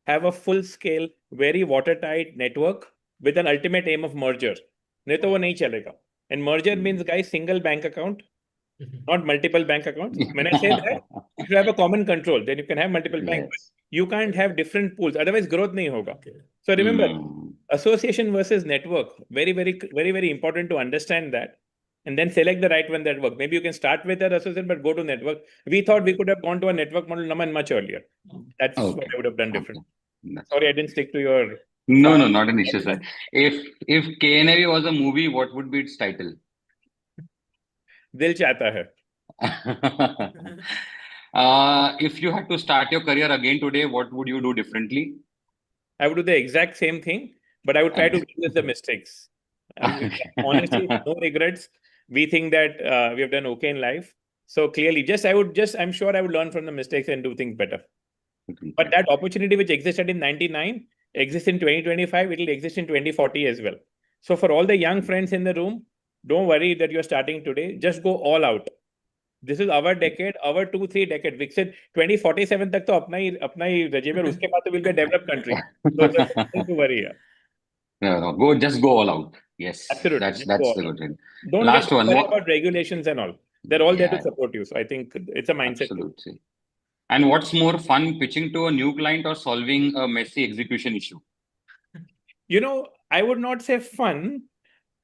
have a full scale, very watertight network with an ultimate aim of merger, नहीं तो वो नहीं चलेगा. And merger means, guys, single bank account, not multiple bank accounts. When I say that, if you have a common control, then you can have multiple banks. Yes. You can't have different pools, otherwise growth nahi hoga. So remember, association versus network, very, very, very, very important to understand that, and then select the right one that works. Maybe you can start with an association, but go to network. We thought we could have gone to a network model, Naman, much earlier. That's what I would have done different. Sorry, I didn't stick to your. No, not an issue, sir. If KNAV was a movie, what would be its title? Dil Chahta Hai. If you had to start your career again today, what would you do differently? I would do the exact same thing, but I would try to reduce the mistakes. Honestly, no regrets. We think that we have done okay in life. So clearly, I'm sure I would learn from the mistakes and do things better. But that opportunity which existed in 99 exists in 2025, it will exist in 2040 as well. So for all the young friends in the room, don't worry that you're starting today. Just go all out. This is our decade, our 2-3 decade. Viksit 2047 तक तो अपना ही regime है. उसके बाद तो we'll be a developed country. So there's nothing to worry. No, just go all out. Yes, absolutely. That's the good thing. Don't Last get one. worried about regulations and all. They're all there to support you. So I think it's a mindset. Absolutely. And what's more fun, pitching to a new client or solving a messy execution issue? I would not say fun.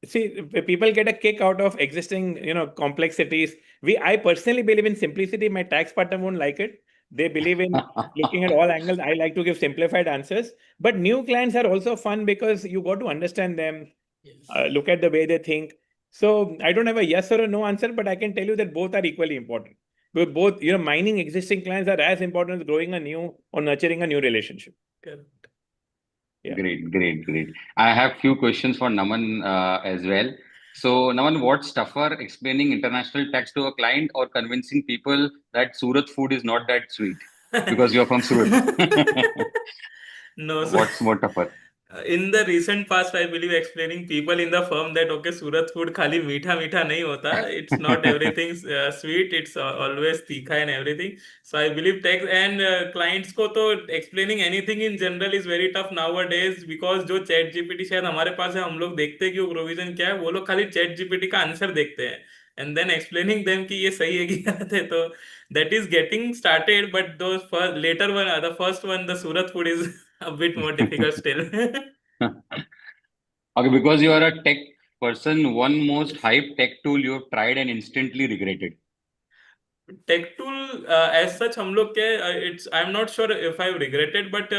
See, people get a kick out of existing, complexities. I personally believe in simplicity. My tax partner won't like it. They believe in looking at all angles. I like to give simplified answers. But new clients are also fun because you got to understand them, look at the way they think. So I don't have a yes or a no answer, but I can tell you that both are equally important. Because both, mining existing clients are as important as growing a new or nurturing a new relationship. Correct. Yeah. Great. I have few questions for Naman as well. So Naman, what's tougher, explaining international tax to a client or convincing people that Surat food is not that sweet because you're from Surat? No, what's more tougher? In the recent past, I believe explaining people in the firm that okay, Surat food khali meetha nahi hota. It's not everything sweet. It's always tikha and everything. So I believe tax and clients ko to explaining anything in general is very tough nowadays because जो chat GPT शायद हमारे पास है, हम लोग देखते हैं कि वो provision क्या है, वो लोग खाली chat GPT का आंसर देखते हैं and then explaining them कि ये सही है कि गलत है. तो that is getting started, but those later one, the first one, the Surat food is a bit more difficult still. Okay, because you are a tech person, one most hype tech tool you have tried and instantly regretted. Tech tool as such हम लोग के I'm not sure if I've regretted, but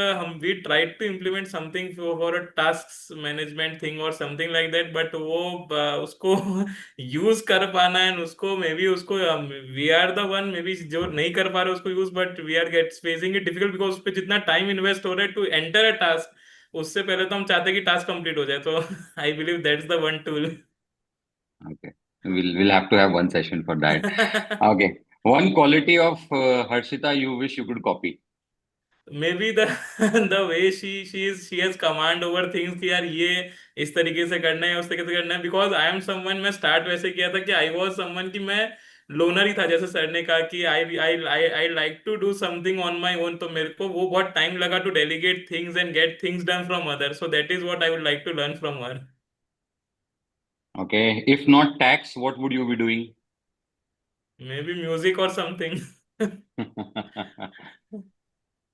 we tried to implement something for a tasks management thing or something like that, but वो उसको use कर पाना and उसको maybe उसको we are the one maybe जो नहीं कर पा रहे उसको use, but we are facing it difficult because उस पे जितना time invest हो रहा है to enter a task, उससे पहले तो हम चाहते हैं कि task complete हो जाए. तो I believe that's the one tool. Okay, we'll have to have one session for that. Okay. One quality of Harshita you wish you could copy. Maybe the the way she has command over things कि यार ये इस तरीके से करना है उस तरीके से करना है, because I am someone, मैं start वैसे किया था कि I was someone कि मैं लोनर ही था, जैसे सर ने कहा कि I like to do something on my own. तो मेरे को वो बहुत टाइम लगा to delegate things and get things done from others. So that is what I would like to learn from her. Okay, if not tax, what would you be doing? Maybe music or something.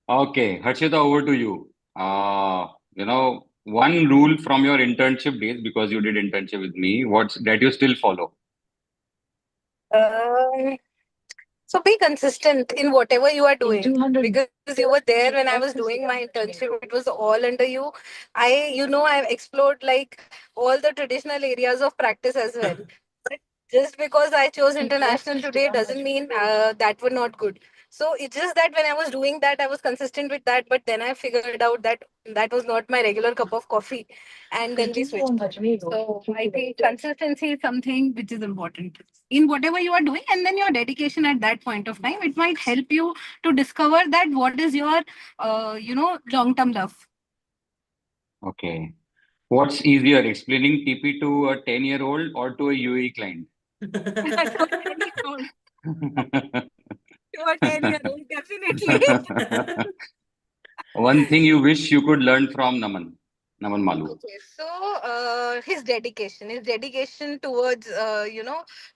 Okay, Harshita, over to you. One rule from your internship days, because you did internship with me, what's that you still follow? So be consistent in whatever you are doing, because you were there when I was doing my internship. It was all under you. I've explored like all the traditional areas of practice as well. But Just because I chose international today doesn't mean that were not good. So it's just that when I was doing that, I was consistent with that. But then I figured out that that was not my regular cup of coffee, and then we switched. So I think consistency is something which is important in whatever you are doing, and then your dedication at that point of time. It might help you to discover that what is your, long-term love. Okay. What's easier, explaining TP to a 10-year-old or to a UAE client? To a 10-year-old. To a 10-year-old, definitely. One thing you wish you could learn from Naman Maloo. Okay, so his dedication towards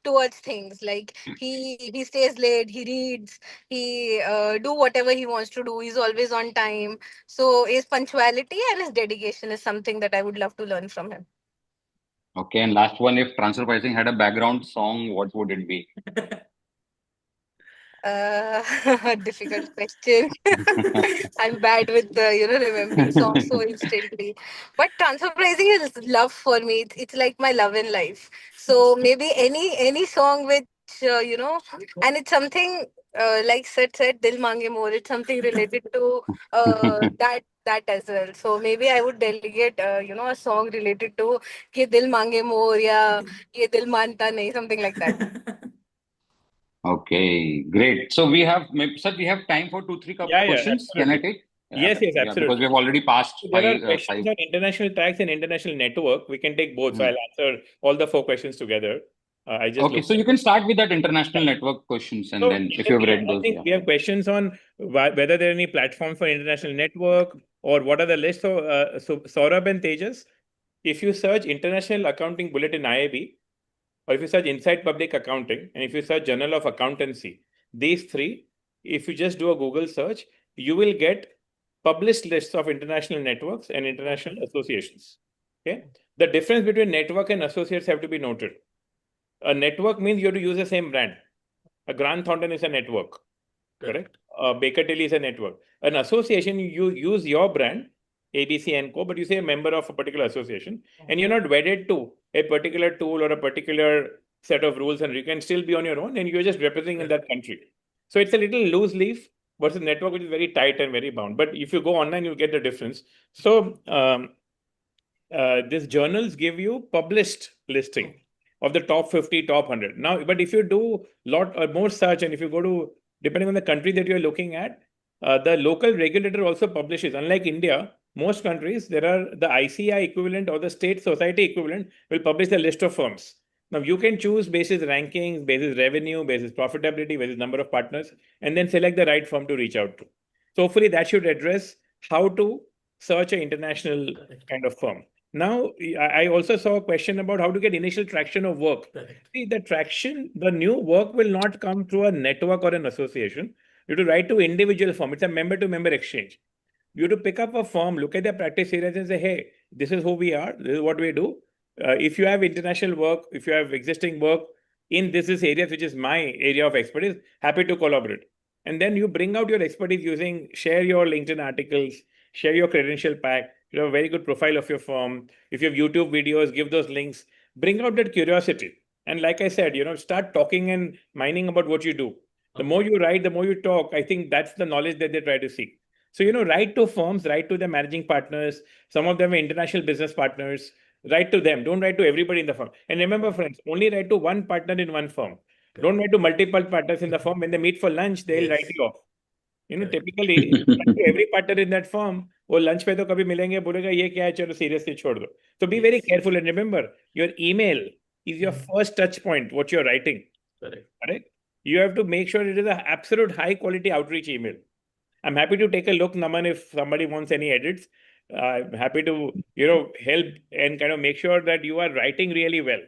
towards things like he stays late, he reads, he do whatever he wants to do. He's always on time. So his punctuality and his dedication is something that I would love to learn from him. Okay, and last one, if transfer pricing had a background song, what would it be? Difficult question. I'm bad with remembering songs so instantly. But transfer pricing is love for me. It's like my love in life. So maybe any song which and it's something like said, "Dil Mange More." It's something related to that as well. So maybe I would delegate a song related to "Ye Dil Mange More" ya "Ye Dil Manta Nahi," something like that. Okay, great. So sir, we have time for two, three Yeah, questions. Can I absolutely. take? Yes, yes, Yeah, because we absolutely. have already passed There are five. questions on international tax and international network. We can take both. So I'll answer all the 4 questions together. I just Okay, looked so you at can start with that international network questions, and So then if you have read I those, think yeah. we have questions on whether there are any platforms for international network or what are the lists. So Saurabh and Tejas, if you search International Accounting Bulletin IAB, or if you search Inside Public Accounting, and if you search Journal of Accountancy, these 3, if you just do a Google search, you will get published lists of international networks and international associations. Okay. The difference between network and associates have to be noted. A network means you have to use the same brand. A Grant Thornton is a network, correct? Baker Tilly is a network. An association, you use your brand, ABC and Co, but you say a member of a particular association, and you're not wedded to a particular tool or a particular set of rules, and you can still be on your own, and you're just representing in that country. So it's a little loose leaf versus network, which is very tight and very bound. But if you go online, you'll get the difference. So these journals give you published listing of the top 50, top 100. Now, but if you do lot or more search, and if you go to, depending on the country that you're looking at, the local regulator also publishes. Unlike India, most countries, there are the ICI equivalent or the state society equivalent will publish the list of firms. Now, you can choose basis rankings, basis revenue, basis profitability, basis number of partners, and then select the right firm to reach out to. So hopefully that should address how to search an international kind of firm. Now, I also saw a question about how to get initial traction of work. Correct. See, the traction, the new work will not come through a network or an association. You have to write to individual firm. It's a member-to-member exchange. You have to pick up a firm, look at their practice areas and say, hey, this is who we are. This is what we do. If you have international work, if you have existing work in this areas, which is my area of expertise, happy to collaborate. And then you bring out your expertise share your LinkedIn articles, share your credential pack. You have a very good profile of your firm. If you have YouTube videos, give those links, bring out that curiosity. And like I said, start talking and mining about what you do. The more you write, the more you talk. I think that's the knowledge that they try to seek. So, write to firms, write to the managing partners. Some of them are international business partners. Write to them. Don't write to everybody in the firm. And remember, friends, only write to one partner in one firm. Don't write to multiple partners in the firm. When they meet for lunch, they'll write you off. Correct. Typically, every partner in that firm, वो lunch पे तो कभी मिलेंगे बोलेगा ये क्या है चलो seriously छोड़ दो. So be very careful and remember your email is your first touch point. What you're writing, correct? You have to make sure it is an absolute high quality outreach email. I'm happy to take a look, Naman, if somebody wants any edits. I'm happy to help and kind of make sure that you are writing really well.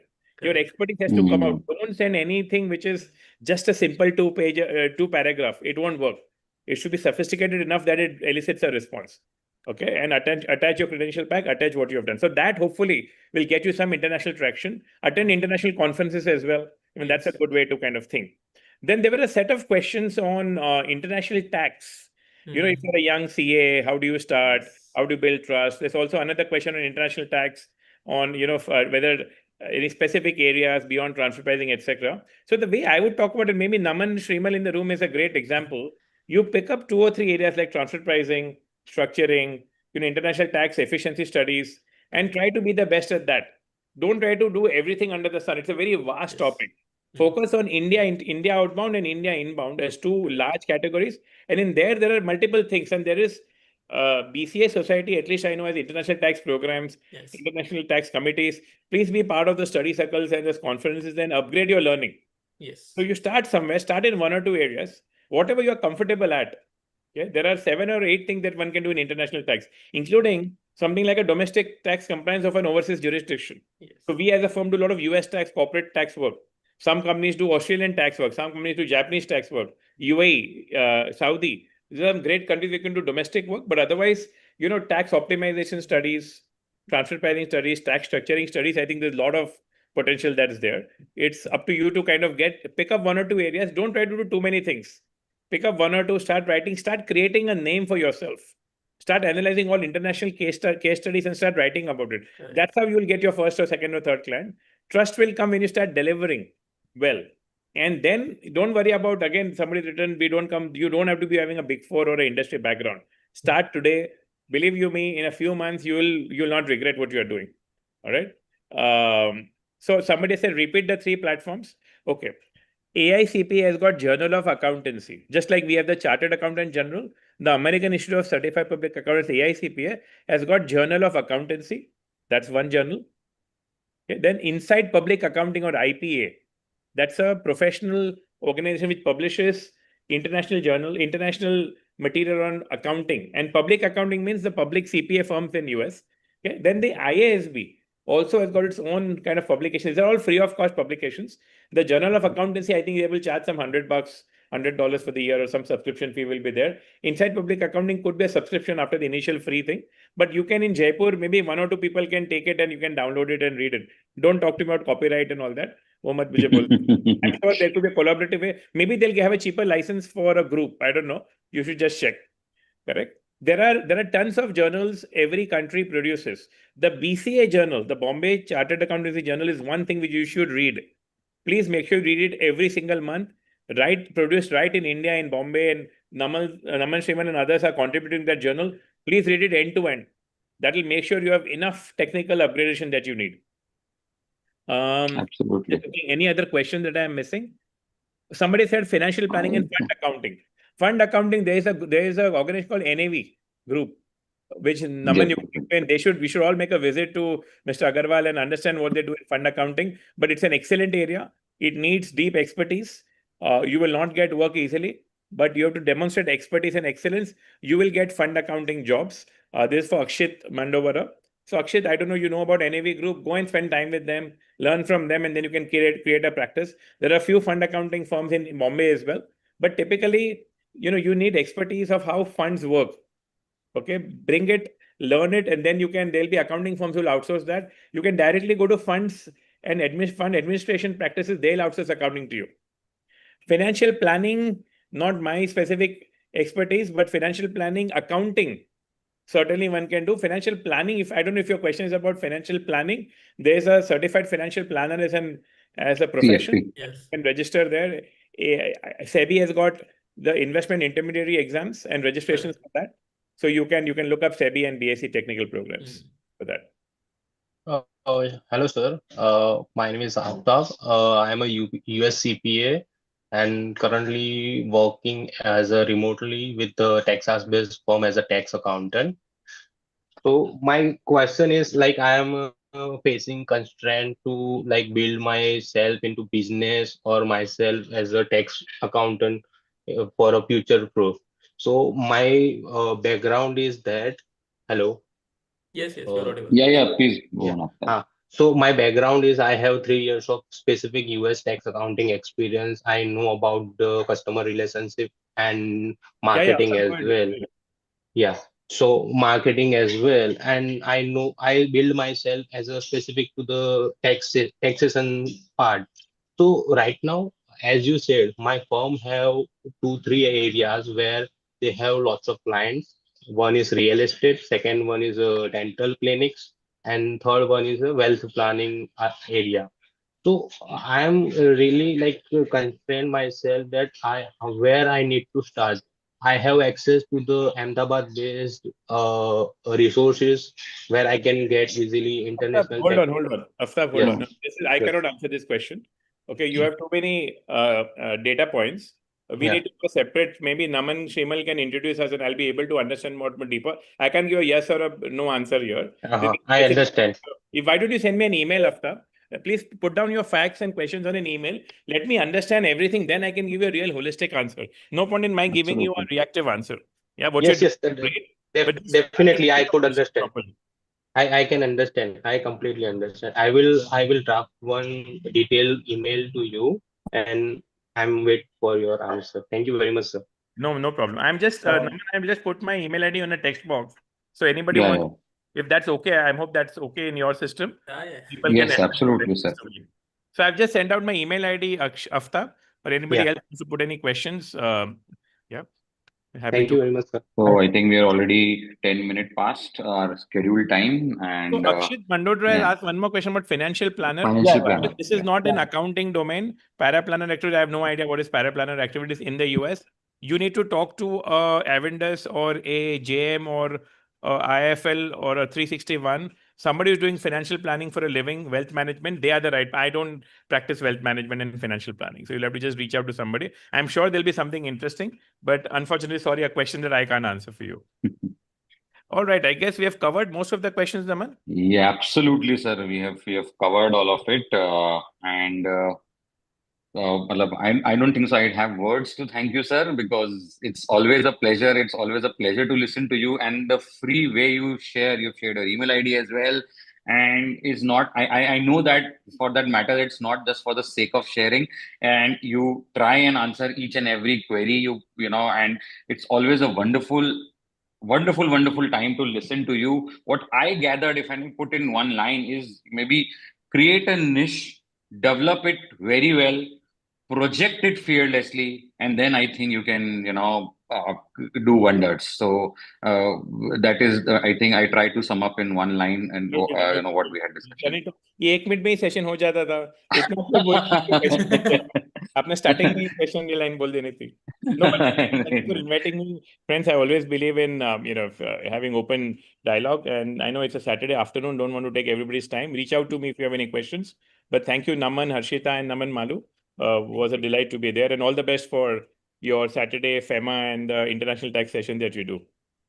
Your expertise has to come out. Don't send anything which is just a simple 2-page, 2-paragraph. It won't work. It should be sophisticated enough that it elicits a response. Okay, and attach your credential pack, attach what you have done. So that hopefully will get you some international traction. Attend international conferences as well. That's a good way to kind of think. Then there were a set of questions on international tax. If you're a young CA, how do you start? How do you build trust? There's also another question on international tax on, whether any specific areas beyond transfer pricing, etc. So the way I would talk about it, maybe Naman Shrimal in the room is a great example. You pick up 2 or 3 areas like transfer pricing, structuring, international tax efficiency studies, and try to be the best at that. Don't try to do everything under the sun. It's a very vast topic. Focus on India outbound and India inbound as 2 large categories. And in there are multiple things. And there is BCA Society, at least I know, as international tax programs, international tax committees. Please be part of the study circles and those conferences and upgrade your learning. So you start somewhere, start in 1 or 2 areas, whatever you're comfortable at. Okay? There are 7 or 8 things that one can do in international tax, including something like a domestic tax compliance of an overseas jurisdiction. So we as a firm do a lot of US tax, corporate tax work. Some companies do Australian tax work. Some companies do Japanese tax work, UAE, Saudi. These are great countries we can do domestic work, but otherwise, tax optimization studies, transfer pricing studies, tax structuring studies, I think there's a lot of potential that is there. It's up to you to kind of pick up 1 or 2 areas. Don't try to do too many things. Pick up 1 or 2, start writing, start creating a name for yourself. Start analyzing all international case studies and start writing about it. That's how you'll get your first or second or third client. Trust will come when you start delivering well. And then don't worry about, again, somebody's written, you don't have to be having a big 4 or an industry background. Start today. Believe you me, in a few months, you'll not regret what you're doing. All right. So somebody said, repeat the 3 platforms. Okay. AICPA has got Journal of Accountancy. Just like we have the Chartered Accountant General, the American Institute of Certified Public Accountants, AICPA, has got Journal of Accountancy. That's one journal. Okay. Then Inside Public Accounting, or IPA. That's a professional organization which publishes international material on accounting. And public accounting means the public CPA firms in US. Okay. Then the IASB also has got its own kind of publications. They're all free of cost publications. The Journal of Accountancy, I think they will charge some $100, $100 for the year, or some subscription fee will be there. Inside Public Accounting could be a subscription after the initial free thing. But you can, in Jaipur, maybe 1 or 2 people can take it and you can download it and read it. Don't talk to me about copyright and all that. I'm sure there could be a collaborative way. Maybe they'll have a cheaper license for a group. I don't know. You should just check. Correct. There are tons of journals every country produces. The BCA journal, the Bombay Chartered Accountancy Journal, is one thing which you should read. Please make sure you read it every single month. Produced right in India, in Bombay, and Naman Shrimal and others are contributing to that journal. Please read it end to end. That will make sure you have enough technical upgradation that you need. Absolutely. Any other question that I am missing? Somebody said financial planning and fund accounting. Fund accounting, there is a organization called NAV Group, which Naman, we should all make a visit to Mr. Agarwal and understand what they do in fund accounting. But it's an excellent area. It needs deep expertise. You will not get work easily, but you have to demonstrate expertise and excellence. You will get fund accounting jobs. This is for Akshit Mandovara. So Akshit, I don't know, you know about NAV Group, go and spend time with them, learn from them, and then you can create a practice. There are a few fund accounting firms in Bombay as well. But typically, you need expertise of how funds work. Okay, bring it, learn it, and then there'll be accounting firms who will outsource that. You can directly go to funds and fund administration practices. They'll outsource accounting to you. Financial planning, not my specific expertise, but financial planning, accounting, certainly one can do. Financial planning, I don't know if your question is about financial planning, there's a certified financial planner as a profession. CFP. You can register there. SEBI has got the investment intermediary exams and registrations for that. So you can look up SEBI and BSc technical programs for that. Hello, sir. My name is Aftab. I am a US CPA and currently working as a remotely with the Texas-based firm as a tax accountant. So my question is, like, I am facing constraint to like build myself into business or myself as a tax accountant for a future proof. So my background is that, hello. Yes, you're audible. Yeah, please go Yeah. on after. So my background is I have 3 years of specific US tax accounting experience. I know about the customer relationship and marketing as well. Yeah. So marketing as well. And I know I build myself as a specific to the taxation part. So right now, as you said, my firm have 2, 3 areas where they have lots of clients. One is real estate, second one is dental clinics, and third one is a wealth planning area. So I am really like constrained myself that I where I need to start. I have access to the Ahmedabad-based resources where I can get easily Aftab, international hold tech. on, hold on. Aftab, hold Yes, on. No, I yes, cannot answer this question. Okay, you have too many data points. We yeah. need to do a separate, maybe Naman Shrimal can introduce us and I'll be able to understand more deeper. I can give a yes or a no answer here. I understand. Why don't you send me an email, Aftab? Please put down your facts and questions on an email. Let me understand everything. Then I can give you a real holistic answer. No point in my giving you a Absolutely. reactive answer. Yeah, what you're Yes, doing yes, is great, but just definitely I understand the could question understand. properly. I can understand. I completely understand. I will draft one detailed email to you and I'm wait for your answer. Thank you very much, sir. No, no problem. Naman, I'm just put my email ID on a text box. So anybody Yeah, wants, yeah. if that's okay, I hope that's okay in your system. Yeah. People can Yes, enter their absolutely, sir. questions to me. So I've just sent out my email ID, Aftab, or anybody Yeah, else wants to put any questions. Yeah, happy thank to. you very much, sir. So I think we are already 10 minutes past our scheduled time, So and Akshit Mandodra has yeah, asked one more question about financial planner. Yeah, financial yeah, planner. This is Yeah. not an accounting domain. Paraplanner activity, I have no idea what is paraplanner activities in the US. You need to talk to a Avendus or a JM or a IFL or a 361. Somebody who's doing financial planning for a living, wealth management, they are the right. I don't practice wealth management and financial planning. So you'll have to just reach out to somebody. I'm sure there'll be something interesting, but unfortunately, sorry, a question that I can't answer for you. All right, I guess we have covered most of the questions, Naman. Yeah, absolutely, sir. We have covered all of it, and matlab, I don't think so. I have words to thank you, sir, because it's always a pleasure. It's always a pleasure to listen to you, and the free way you share. You've shared your email ID as well, and is not. I know that for that matter, it's not just for the sake of sharing, and you try and answer each and every query. You know, and it's always a wonderful time to listen to you. What I gathered, if I may put in one line, is maybe create a niche, develop it very well, project it fearlessly, and then I think you can, do wonders. So that is, I think I try to sum up in one line, and what we had discussion. नहीं तो ये 1 minute में ही session हो जाता था इतना क्यों बोल क्वेश्चन पूछते हैं आपने स्टार्टिंग में क्वेश्चन की लाइन बोल देनी थी no but thank you for inviting me friends I always believe in having open dialogue and I know it's a Saturday afternoon don't want to take everybody's time reach out to me if you have any questions but thank you Naman Harshita and Naman Maloo was a delight to be there and all the best for your Saturday FEMA and the international tax session that you do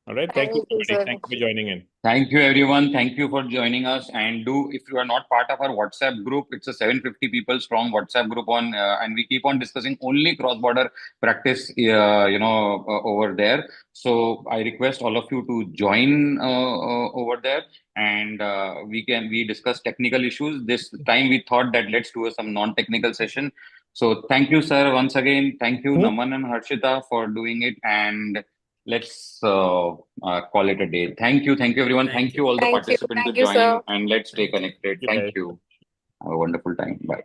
all right thank you Thank you, everybody sir. thank you for joining in. Thank you, everyone. Thank you for joining us. And if you are not part of our WhatsApp group, it's a 750 people strong WhatsApp group and we keep on discussing only cross-border practice, over there. So I request all of you to join over there, and we discuss technical issues. This time we thought that let's do some non-technical session. So thank you, sir, once again. Thank you, Naman and Harshita, for doing it. And let's call it a day. Thank you, everyone. Thank Thank you. you, all the Thank you. participants, to Thank you, join, sir. and let's stay Thank you. connected. You Thank guys. you. Have a wonderful time. Bye.